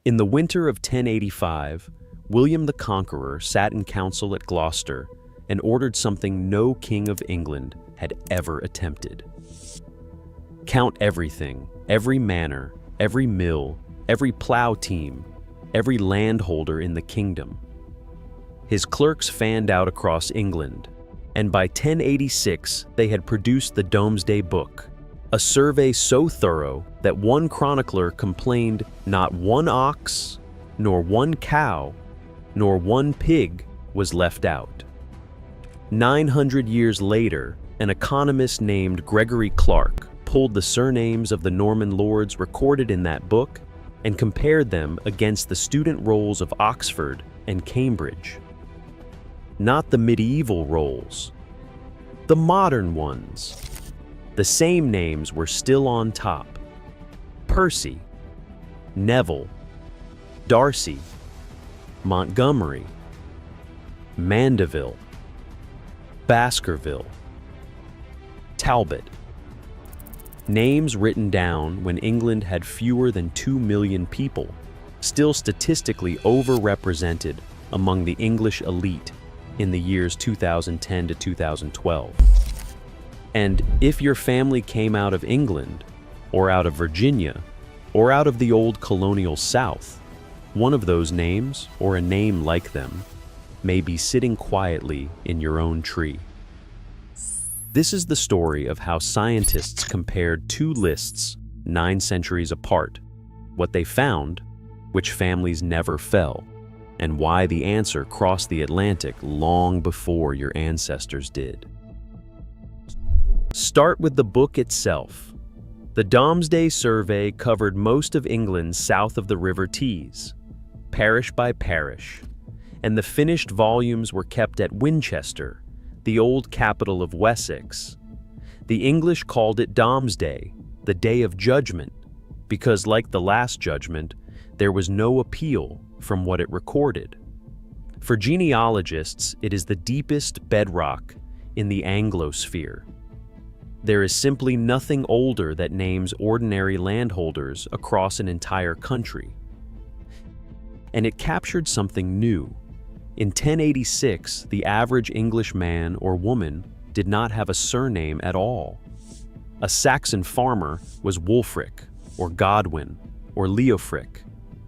In the winter of 1085, William the Conqueror sat in council at Gloucester and ordered something no king of England had ever attempted. Count everything, every manor, every mill, every plow team, every landholder in the kingdom. His clerks fanned out across England, and by 1086 they had produced the Domesday Book, a survey so thorough that one chronicler complained not one ox, nor one cow, nor one pig was left out. 900 years later, an economist named Gregory Clark pulled the surnames of the Norman lords recorded in that book and compared them against the student rolls of Oxford and Cambridge. Not the medieval rolls, the modern ones. The same names were still on top: Percy, Neville, Darcy, Montgomery, Mandeville, Baskerville, Talbot. Names written down when England had fewer than 2 million people, still statistically overrepresented among the English elite in the years 2010 to 2012. And if your family came out of England, or out of Virginia, or out of the old colonial South, one of those names, or a name like them, may be sitting quietly in your own tree. This is the story of how scientists compared two lists 9 centuries apart, what they found, which families never fell, and why the answer crossed the Atlantic long before your ancestors did. Start with the book itself. The Domesday Survey covered most of England south of the River Tees, parish by parish, and the finished volumes were kept at Winchester, the old capital of Wessex. The English called it Domesday, the Day of Judgment, because, like the Last Judgment, there was no appeal from what it recorded. For genealogists, it is the deepest bedrock in the Anglosphere. There is simply nothing older that names ordinary landholders across an entire country. And it captured something new. In 1086, the average English man or woman did not have a surname at all. A Saxon farmer was Wulfric, or Godwin, or Leofric,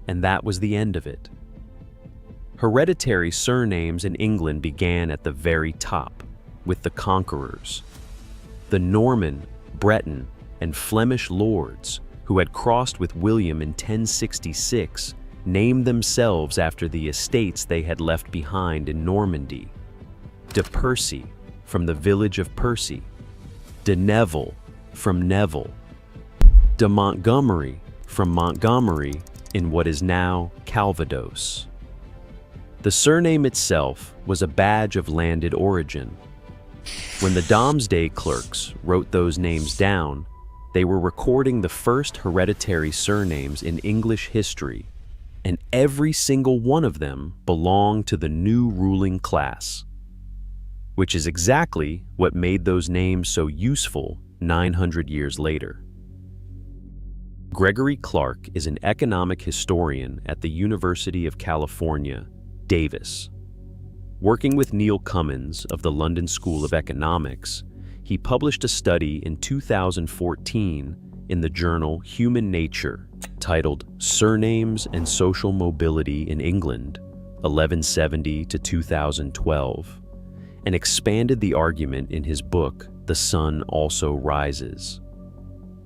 and that was the end of it. Hereditary surnames in England began at the very top, with the conquerors. The Norman, Breton, and Flemish lords, who had crossed with William in 1066, named themselves after the estates they had left behind in Normandy. De Percy, from the village of Percy. De Neville, from Neville. De Montgomery, from Montgomery, in what is now Calvados. The surname itself was a badge of landed origin. When the Domesday clerks wrote those names down, they were recording the first hereditary surnames in English history, and every single one of them belonged to the new ruling class, which is exactly what made those names so useful 900 years later. Gregory Clark is an economic historian at the University of California, Davis. Working with Neil Cummins of the London School of Economics, he published a study in 2014 in the journal Human Nature, titled Surnames and Social Mobility in England, 1170 to 2012, and expanded the argument in his book, The Sun Also Rises.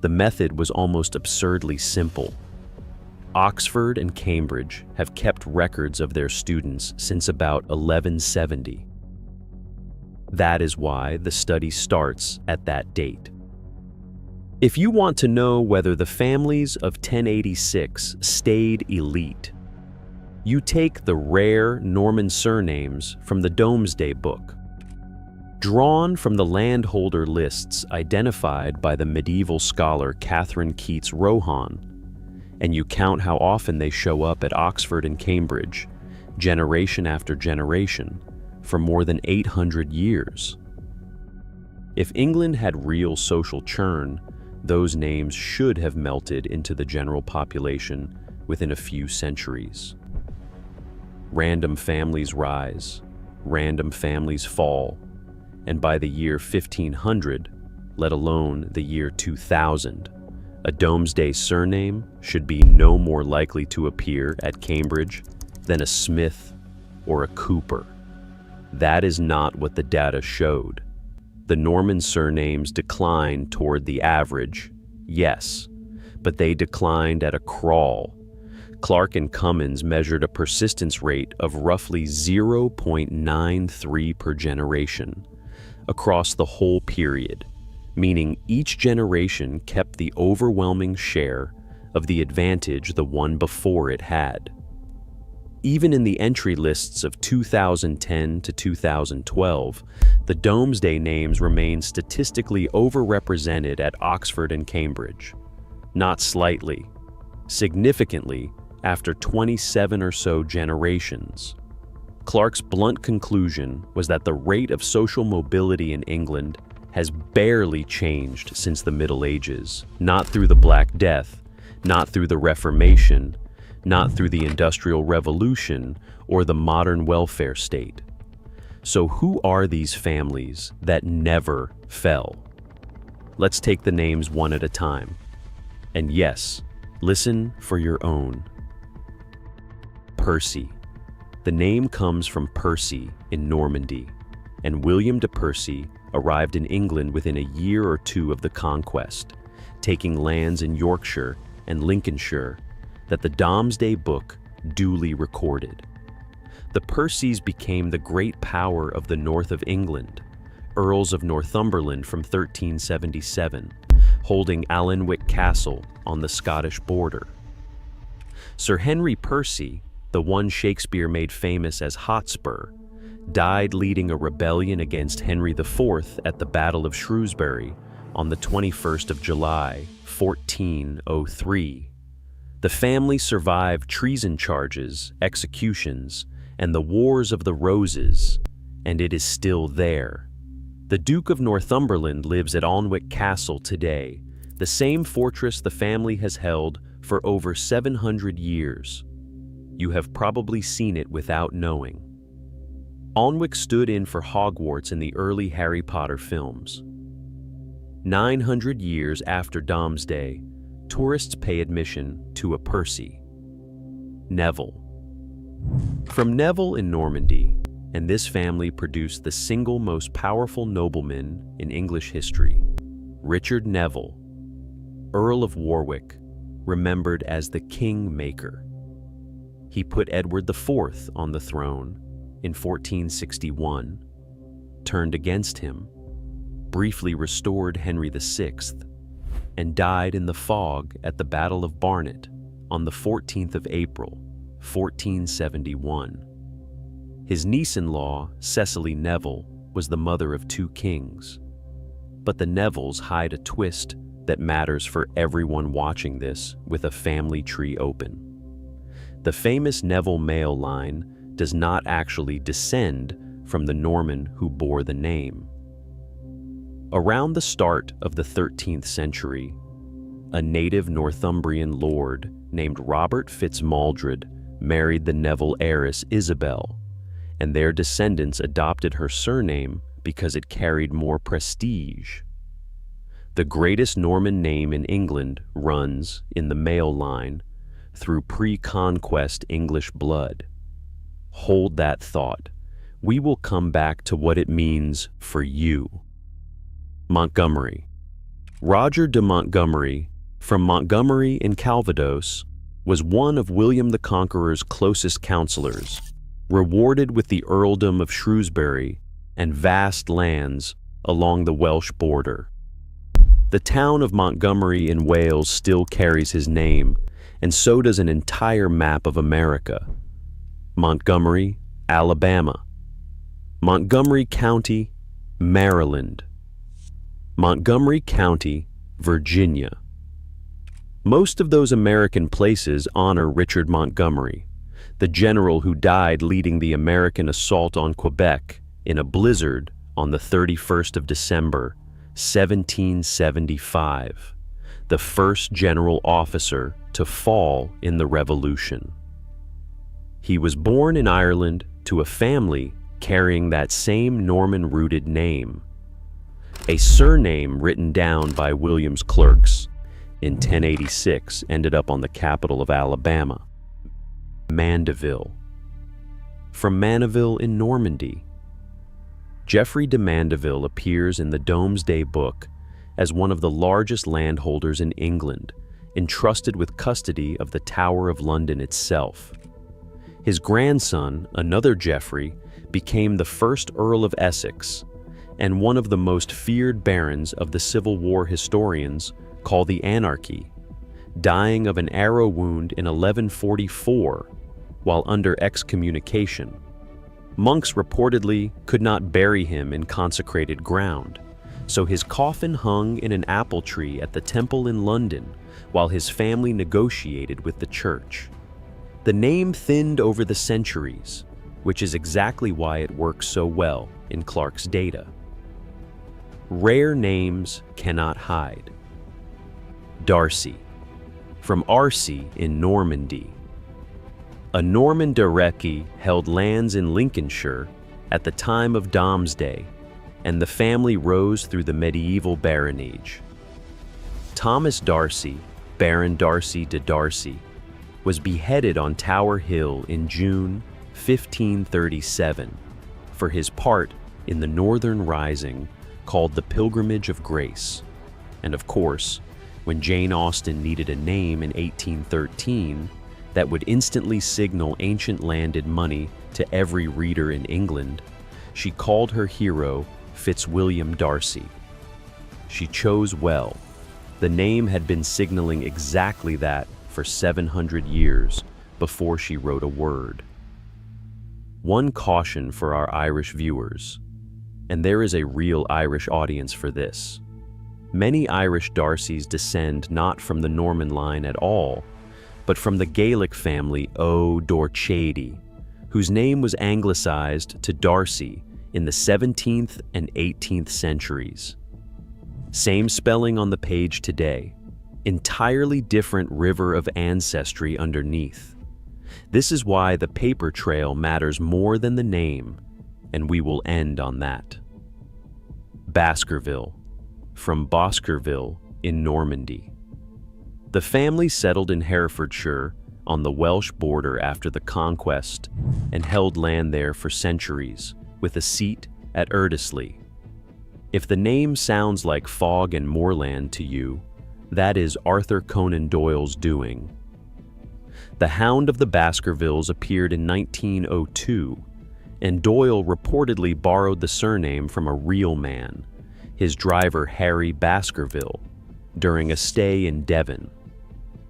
The method was almost absurdly simple. Oxford and Cambridge have kept records of their students since about 1170. That is why the study starts at that date. If you want to know whether the families of 1086 stayed elite, you take the rare Norman surnames from the Domesday Book, drawn from the landholder lists identified by the medieval scholar Catherine Keats Rohan, and you count how often they show up at Oxford and Cambridge, generation after generation, for more than 800 years. If England had real social churn, those names should have melted into the general population within a few centuries. Random families rise, random families fall, and by the year 1500, let alone the year 2000, a Domesday surname should be no more likely to appear at Cambridge than a Smith or a Cooper. That is not what the data showed. The Norman surnames declined toward the average, yes, but they declined at a crawl. Clark and Cummins measured a persistence rate of roughly 0.93 per generation across the whole period, meaning each generation kept the overwhelming share of the advantage the one before it had. Even in the entry lists of 2010 to 2012, the Domesday names remain statistically overrepresented at Oxford and Cambridge. Not slightly, significantly after 27 or so generations. Clark's blunt conclusion was that the rate of social mobility in England has barely changed since the Middle Ages, not through the Black Death, not through the Reformation, not through the Industrial Revolution or the modern welfare state. So who are these families that never fell? Let's take the names one at a time. And yes, listen for your own. Percy. The name comes from Percy in Normandy, and William de Percy arrived in England within a year or two of the conquest, taking lands in Yorkshire and Lincolnshire that the Domesday Book duly recorded. The Percys became the great power of the north of England, Earls of Northumberland from 1377, holding Alnwick Castle on the Scottish border. Sir Henry Percy, the one Shakespeare made famous as Hotspur, died leading a rebellion against Henry IV at the Battle of Shrewsbury on the 21st of July, 1403. The family survived treason charges, executions, and the Wars of the Roses, and it is still there. The Duke of Northumberland lives at Alnwick Castle today, the same fortress the family has held for over 700 years. You have probably seen it without knowing. Alnwick stood in for Hogwarts in the early Harry Potter films. 900 years after Domesday, tourists pay admission to a Percy. Neville. From Neville in Normandy, and this family produced the single most powerful nobleman in English history, Richard Neville, Earl of Warwick, remembered as the King-Maker. He put Edward IV on the throne in 1461, turned against him, briefly restored Henry VI, and died in the fog at the Battle of Barnet on the 14th of April, 1471. His niece-in-law, Cecily Neville, was the mother of two kings. But the Nevilles hide a twist that matters for everyone watching this with a family tree open. The famous Neville male line does not actually descend from the Norman who bore the name. Around the start of the 13th century, a native Northumbrian lord named Robert Fitzmaldred married the Neville heiress Isabel, and their descendants adopted her surname because it carried more prestige. The greatest Norman name in England runs, in the male line, through pre-conquest English blood. Hold that thought. We will come back to what it means for you. Montgomery. Roger de Montgomery, from Montgomery in Calvados, was one of William the Conqueror's closest counselors, rewarded with the earldom of Shrewsbury and vast lands along the Welsh border. The town of Montgomery in Wales still carries his name, and so does an entire map of America. Montgomery, Alabama. Montgomery County, Maryland. Montgomery County, Virginia. Most of those American places honor Richard Montgomery, the general who died leading the American assault on Quebec in a blizzard on the 31st of December, 1775. the first general officer to fall in the Revolution. He was born in Ireland to a family carrying that same Norman-rooted name, a surname written down by William's clerks in 1086 ended up on the capital of Alabama, Mandeville. From Mandeville in Normandy. Geoffrey de Mandeville appears in the Domesday Book as one of the largest landholders in England, entrusted with custody of the Tower of London itself. His grandson, another Geoffrey, became the first Earl of Essex, and one of the most feared barons of the Civil War historians call the Anarchy, dying of an arrow wound in 1144 while under excommunication. Monks reportedly could not bury him in consecrated ground, so his coffin hung in an apple tree at the Temple in London while his family negotiated with the church. The name thinned over the centuries, which is exactly why it works so well in Clarke's data. Rare names cannot hide. Darcy, from Arcy in Normandy. A Norman Derecki held lands in Lincolnshire at the time of Domesday, and the family rose through the medieval baronage. Thomas Darcy, Baron Darcy de Darcy, was beheaded on Tower Hill in June 1537 for his part in the Northern Rising called the Pilgrimage of Grace. And of course, when Jane Austen needed a name in 1813 that would instantly signal ancient landed money to every reader in England, she called her hero Fitzwilliam Darcy. She chose well. The name had been signaling exactly that for 700 years before she wrote a word. One caution for our Irish viewers, and there is a real Irish audience for this. Many Irish Darcys descend not from the Norman line at all, but from the Gaelic family O'Dorchady, whose name was anglicized to Darcy in the 17th and 18th centuries. Same spelling on the page today, entirely different river of ancestry underneath. This is why the paper trail matters more than the name, and we will end on that. Baskerville, from Boskerville in Normandy. The family settled in Herefordshire on the Welsh border after the conquest and held land there for centuries, with a seat at Erdesley. If the name sounds like fog and moorland to you, that is Arthur Conan Doyle's doing. The Hound of the Baskervilles appeared in 1902, and Doyle reportedly borrowed the surname from a real man, his driver Harry Baskerville, during a stay in Devon.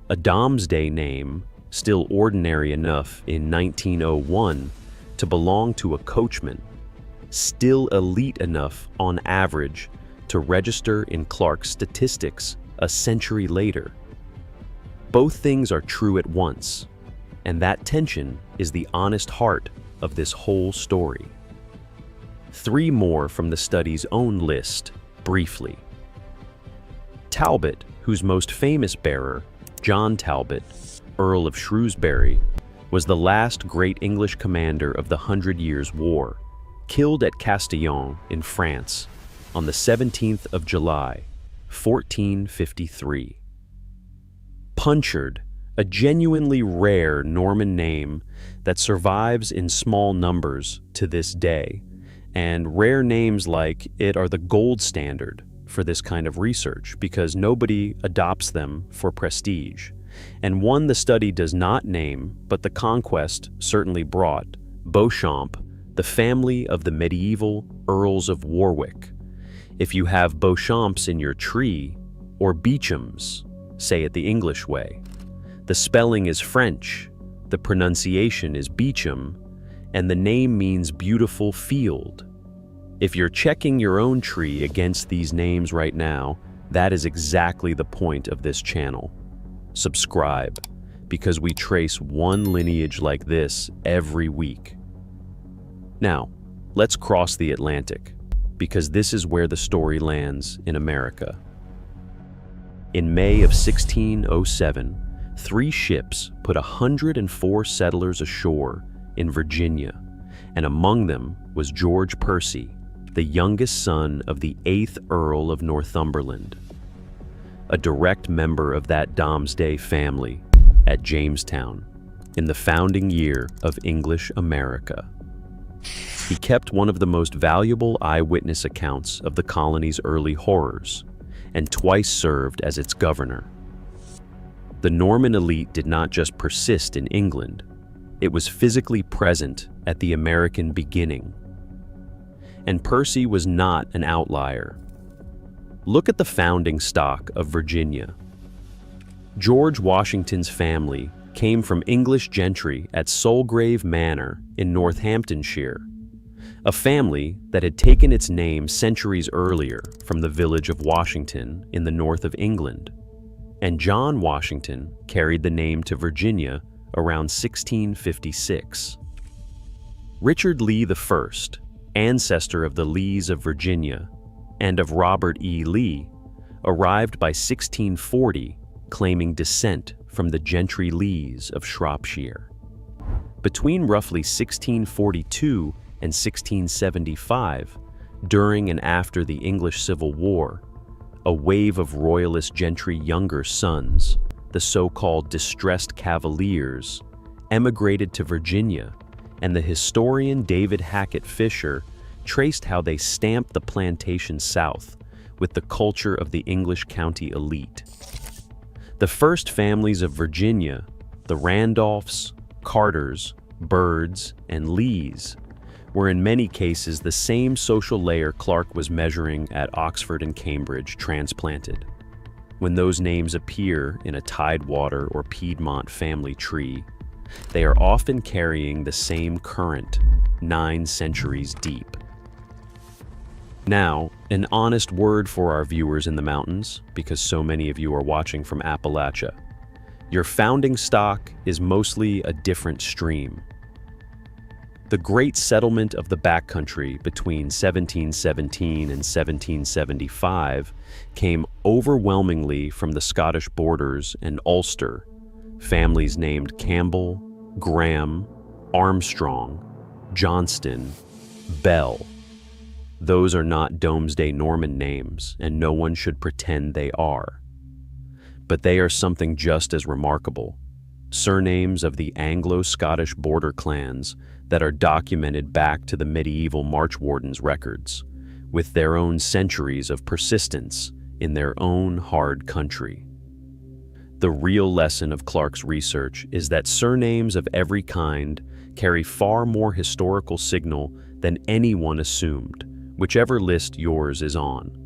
A Domesday name, still ordinary enough in 1901 to belong to a coachman, still elite enough on average to register in Clarke's statistics a century later. Both things are true at once, and that tension is the honest heart of this whole story. 3 more from the study's own list, briefly. Talbot, whose most famous bearer, John Talbot, Earl of Shrewsbury, was the last great English commander of the 100 Years' War, killed at Castillon in France on the 17th of July, 1453. Punchard, a genuinely rare Norman name that survives in small numbers to this day, and rare names like it are the gold standard for this kind of research because nobody adopts them for prestige. And one the study does not name, but the conquest certainly brought, Beauchamp, the family of the medieval Earls of Warwick. If you have Beauchamps in your tree, or Beauchamps, say it the English way, the spelling is French, the pronunciation is Beauchamp, and the name means beautiful field. If you're checking your own tree against these names right now, that is exactly the point of this channel. Subscribe, because we trace one lineage like this every week. Now, let's cross the Atlantic, because this is where the story lands in America. In May of 1607, 3 ships put 104 settlers ashore in Virginia, and among them was George Percy, the youngest son of the 8th Earl of Northumberland, a direct member of that Domesday family at Jamestown in the founding year of English America. He kept one of the most valuable eyewitness accounts of the colony's early horrors, and twice served as its governor. The Norman elite did not just persist in England, it was physically present at the American beginning. And Percy was not an outlier. Look at the founding stock of Virginia. George Washington's family came from English gentry at Solgrave Manor in Northamptonshire, a family that had taken its name centuries earlier from the village of Washington in the north of England. And John Washington carried the name to Virginia around 1656. Richard Lee I, ancestor of the Lees of Virginia and of Robert E. Lee, arrived by 1640, claiming descent from the gentry Lees of Shropshire. Between roughly 1642 and 1675, during and after the English Civil War, a wave of royalist gentry younger sons, the so-called distressed Cavaliers, emigrated to Virginia, and the historian David Hackett Fisher traced how they stamped the plantation south with the culture of the English county elite. The first families of Virginia, the Randolphs, Carters, Byrds, and Lees, were in many cases the same social layer Clark was measuring at Oxford and Cambridge transplanted. When those names appear in a Tidewater or Piedmont family tree, they are often carrying the same current, 9 centuries deep. Now, an honest word for our viewers in the mountains, because so many of you are watching from Appalachia. Your founding stock is mostly a different stream. The great settlement of the backcountry between 1717 and 1775 came overwhelmingly from the Scottish borders and Ulster, families named Campbell, Graham, Armstrong, Johnston, Bell. Those are not Domesday Norman names, and no one should pretend they are. But they are something just as remarkable, surnames of the Anglo-Scottish border clans that are documented back to the medieval Marchwarden's records, with their own centuries of persistence in their own hard country. The real lesson of Clark's research is that surnames of every kind carry far more historical signal than anyone assumed, whichever list yours is on.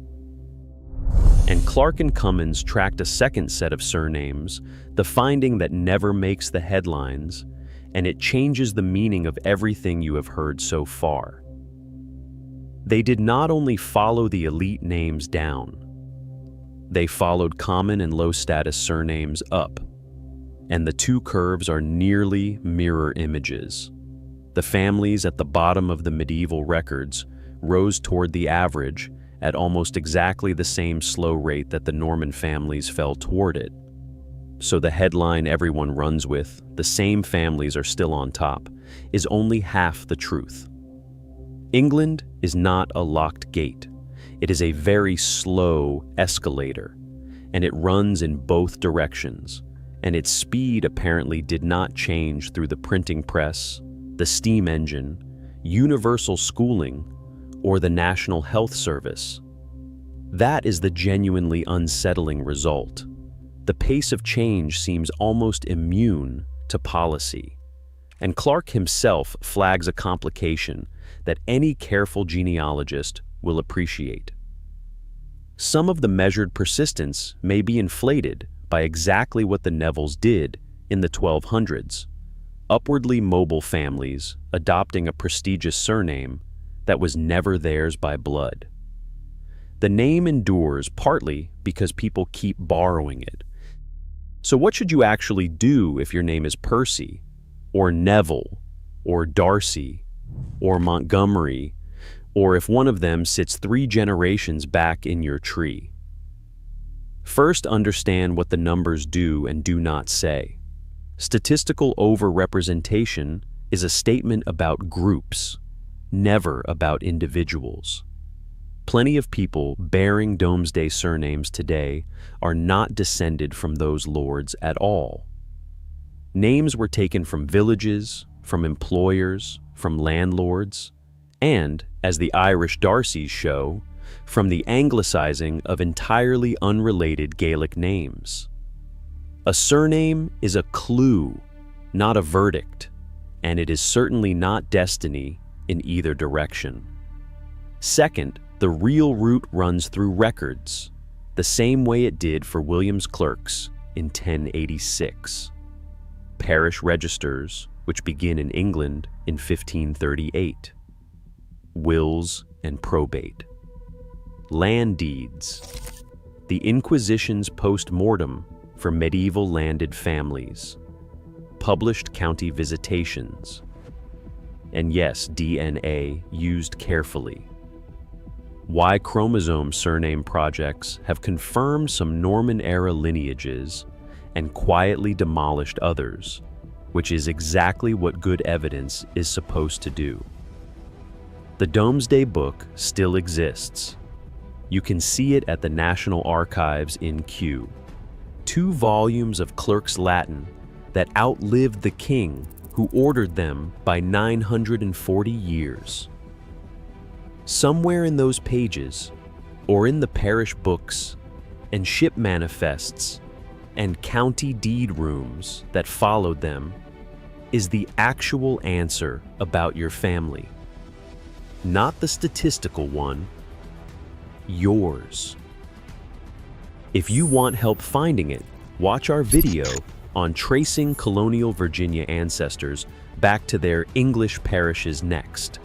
And Clark and Cummins tracked a second set of surnames, the finding that never makes the headlines, and it changes the meaning of everything you have heard so far. They did not only follow the elite names down, they followed common and low-status surnames up, and the two curves are nearly mirror images. The families at the bottom of the medieval records rose toward the average at almost exactly the same slow rate that the Norman families fell toward it. So the headline everyone runs with, "The same families are still on top," is only half the truth. England is not a locked gate. It is a very slow escalator, and it runs in both directions, and its speed apparently did not change through the printing press, the steam engine, universal schooling, or the National Health Service. That is the genuinely unsettling result. The pace of change seems almost immune to policy, and Clark himself flags a complication that any careful genealogist will appreciate. Some of the measured persistence may be inflated by exactly what the Nevilles did in the 1200s, upwardly mobile families adopting a prestigious surname that was never theirs by blood. The name endures partly because people keep borrowing it. So what should you actually do if your name is Percy, or Neville, or Darcy, or Montgomery, or if one of them sits 3 generations back in your tree? First, understand what the numbers do and do not say. Statistical overrepresentation is a statement about groups, never about individuals. Plenty of people bearing Domesday surnames today are not descended from those lords at all. Names were taken from villages, from employers, from landlords, and, as the Irish Darcys show, from the anglicizing of entirely unrelated Gaelic names. A surname is a clue, not a verdict, and it is certainly not destiny in either direction. Second, the real route runs through records, the same way it did for William's clerks in 1086. Parish registers, which begin in England in 1538. Wills and probate. Land deeds. The Inquisition's post-mortem for medieval landed families. Published county visitations. And yes, DNA used carefully. Y chromosome surname projects have confirmed some Norman-era lineages and quietly demolished others, which is exactly what good evidence is supposed to do. The Domesday Book still exists. You can see it at the National Archives in Kew. 2 volumes of Clerk's Latin that outlived the king who ordered them by 940 years. Somewhere in those pages, or in the parish books and ship manifests and county deed rooms that followed them, is the actual answer about your family. Not the statistical one, yours. If you want help finding it, watch our video on tracing colonial Virginia ancestors back to their English parishes next,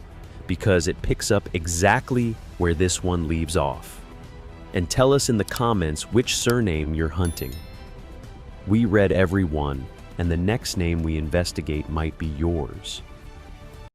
because it picks up exactly where this one leaves off. And tell us in the comments which surname you're hunting. We read every one, and the next name we investigate might be yours.